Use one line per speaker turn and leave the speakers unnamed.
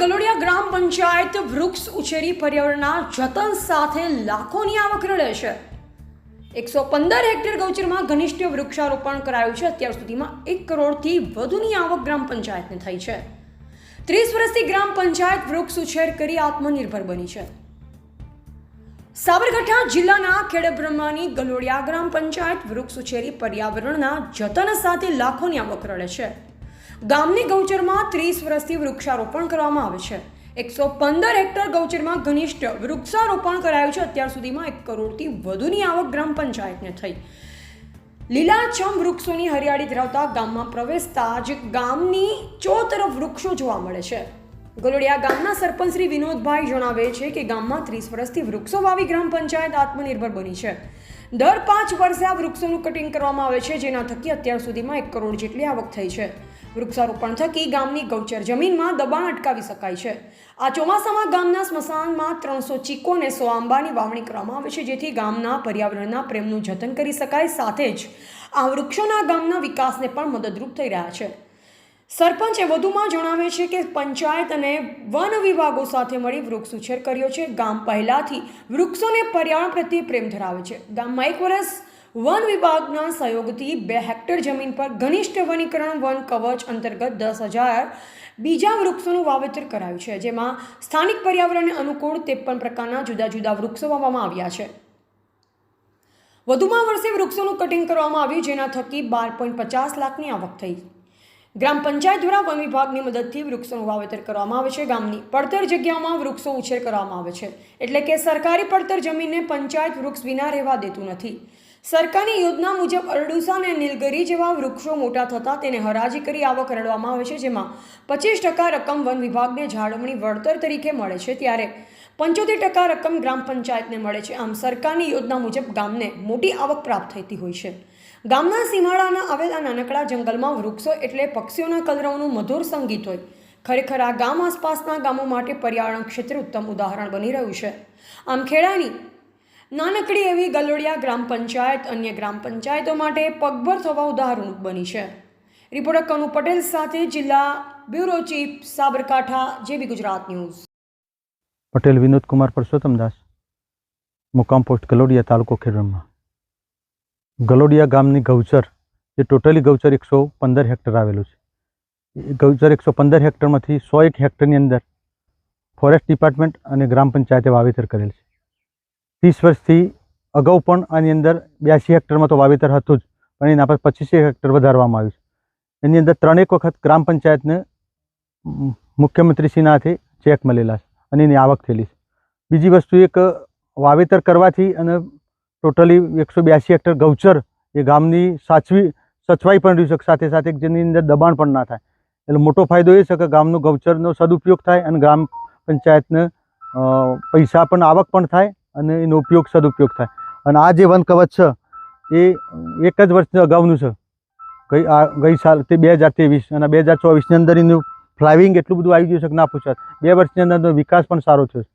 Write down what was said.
ગલોડિયા ગ્રામ પંચાયત વૃક્ષ ઉછેરી પર્યાવરણના જતન સાથે લાખોની આવક રળે છે। 115 હેક્ટર ગૌચરમાં ઘનિષ્ઠ વૃક્ષારોપણ કરાયું છે। અત્યાર સુધીમાં 1 કરોડથી વધુની આવક ગ્રામ પંચાયતને થઈ છે। 30 વર્ષથી ગ્રામ પંચાયત વૃક્ષ ઉછેર કરી આત્મનિર્ભર બની છે। સાબરકાંઠા જિલ્લાના ખેડબ્રહ્માની ગલોડિયા ગ્રામ પંચાયત વૃક્ષ ઉછેરી પર્યાવરણના જતન સાથે લાખોની આવક રળે છે। ગામની ગૌચરમાં 30 વર્ષથી વૃક્ષારોપણ કરવામાં આવે છે। 115 હેક્ટર ગૌચરમાં ઘનિષ્ઠ વૃક્ષારોપણ કરાયું છે। અત્યાર સુધીમાં 1 કરોડથી વધુની આવક ગ્રામ પંચાયતને થઈ। લીલાછમ વૃક્ષોની હરિયાળી ધરાવતા ગામમાં પ્રવેશતા જ ગામની ચોતરફ વૃક્ષો જોવા મળે છે। ગલોડિયા ગામના સરપંચ શ્રી વિનોદભાઈ જણાવે છે કે ગામમાં 30 વર્ષથી વૃક્ષો વાવી ગ્રામ પંચાયત આત્મનિર્ભર બની છે। દર 5 વર્ષે આ વૃક્ષોનું કટિંગ કરવામાં આવે છે, જેના થકી અત્યાર સુધીમાં 1 કરોડ જેટલી આવક થઈ છે। વૃક્ષારોપણ થકી ગામની ગૌચર જમીનમાં દબાણ અટકાવી શકાય છે। આ ચોમાસામાં ગામના સ્મશાનમાં 300 ચીકો અને 100 આંબાની વાવણી કરવામાં આવે છે, જેથી ગામના પર્યાવરણના પ્રેમનું જતન કરી શકાય। સાથે જ આ વૃક્ષોના ગામના વિકાસને પણ મદદરૂપ થઈ રહ્યા છે। સરપંચે વધુમાં જણાવે છે કે પંચાયત અને વન વિભાગો સાથે મળી વૃક્ષ ઉછેર કર્યો છે। ગામ પહેલાથી વૃક્ષોને પર્યાવરણ પ્રત્યે પ્રેમ ધરાવે છે। ગામમાં 1 વર્ષ વન વિભાગના સહયોગથી 2 હેક્ટર જમીન પર ઘનિષ્ઠ વનીકરણ વન કવચ અંતર્ગત 10,000 બીજા વૃક્ષોનું વાવેતર કરાયું છે, જેમાં સ્થાનિક પર્યાવરણને અનુકૂળ 53 પ્રકારના જુદા જુદા વૃક્ષો વાવવામાં આવ્યા છે। વધુમાં વર્ષે વૃક્ષોનું કટિંગ કરવામાં આવ્યું, જેના થકી 12.50 લાખની આવક થઈ। ગ્રામ પંચાયત દ્વારા વન વિભાગની મદદથી વૃક્ષોનું વાવેતર કરવામાં આવે છે। ગામની પડતર જગ્યાઓમાં વૃક્ષો ઉછેર કરવામાં આવે છે, એટલે કે સરકારી પડતર જમીનને પંચાયત વૃક્ષ વિના રહેવા દેતું નથી। સરકારની યોજના મુજબ અરડુસા અને નીલગિરી જેવા વૃક્ષો મોટા થતાં તેને હરાજી કરી આવક રળવામાં આવે છે, જેમાં 25% રકમ વન વિભાગને જાળવણી વળતર તરીકે મળે છે, ત્યારે 75% રકમ ગ્રામ પંચાયતને મળે છે। આમ સરકારની યોજના મુજબ ગામને મોટી આવક પ્રાપ્ત થતી હોય છે। ગામના સીમાડાના આવેલા નાનકડા જંગલમાં વૃક્ષો એટલે પક્ષીઓના કલરવનું મધુર સંગીત હોય। ખરેખર આ ગામ આસપાસના ગામો માટે પર્યાવરણ ક્ષેત્રે ઉત્તમ ઉદાહરણ બની રહ્યું છે। આમ ખેડાની નાનકડી એવી ગલોડિયા ગ્રામ પંચાયત અન્ય ગ્રામ પંચાયતો માટે પગભર થવા ઉદાહરણરૂપ બની છે। રિપોર્ટર કનુ પટેલ સાથે જિલ્લા બ્યુરો ચીફ સાબરકાંઠા જેબી ગુજરાત ન્યૂઝ।
પટેલ વિનોદ કુમાર પરસોત્તમદાસ, મુકામ પોસ્ટ ગલોડિયા, તાલુકો ખેડબ્રહ્મા। ગલોડિયા ગામની ગૌચર જે ટોટલી ગૌચર 115 હેક્ટર આવેલું છે। એ ગૌચર 115 હેક્ટરમાંથી 101 હેક્ટરની અંદર ફોરેસ્ટ ડિપાર્ટમેન્ટ અને ગ્રામ પંચાયતે વાવેતર કરેલ છે। 30 વર્ષથી અગાઉ પણ આની અંદર 82 હેક્ટરમાં તો વાવેતર હતું જ, પણ એના પર 25 હેક્ટર વધારવામાં આવ્યું છે। એની અંદર 3 વખત ગ્રામ પંચાયતને મુખ્યમંત્રીશ્રીના હાથે ચેક મળેલા છે અને એની આવક થયેલી છે। બીજી વસ્તુ એક વાવેતર કરવાથી અને ટોટલી 182 હેક્ટર ગૌચર એ ગામની સચવાઈ પણ રહી શકે, સાથે સાથે જેની અંદર દબાણ પણ ના થાય। એટલે મોટો ફાયદો એ છે કે ગામનું ગૌચરનો સદુપયોગ થાય અને ગ્રામ પંચાયતને પૈસા પણ આવક પણ થાય અને એનો ઉપયોગ સદુપયોગ થાય। અને આ જે વન કવચ છે એ 1 જ વર્ષ અગાઉનું છે। ગઈ સાલ તે 2023 અને 2024ની અંદર એનું ફ્લાવરિંગ એટલું બધું આવી ગયું છે કે ના પૂછો। 2 વર્ષની અંદર વિકાસ પણ સારો થયો છે।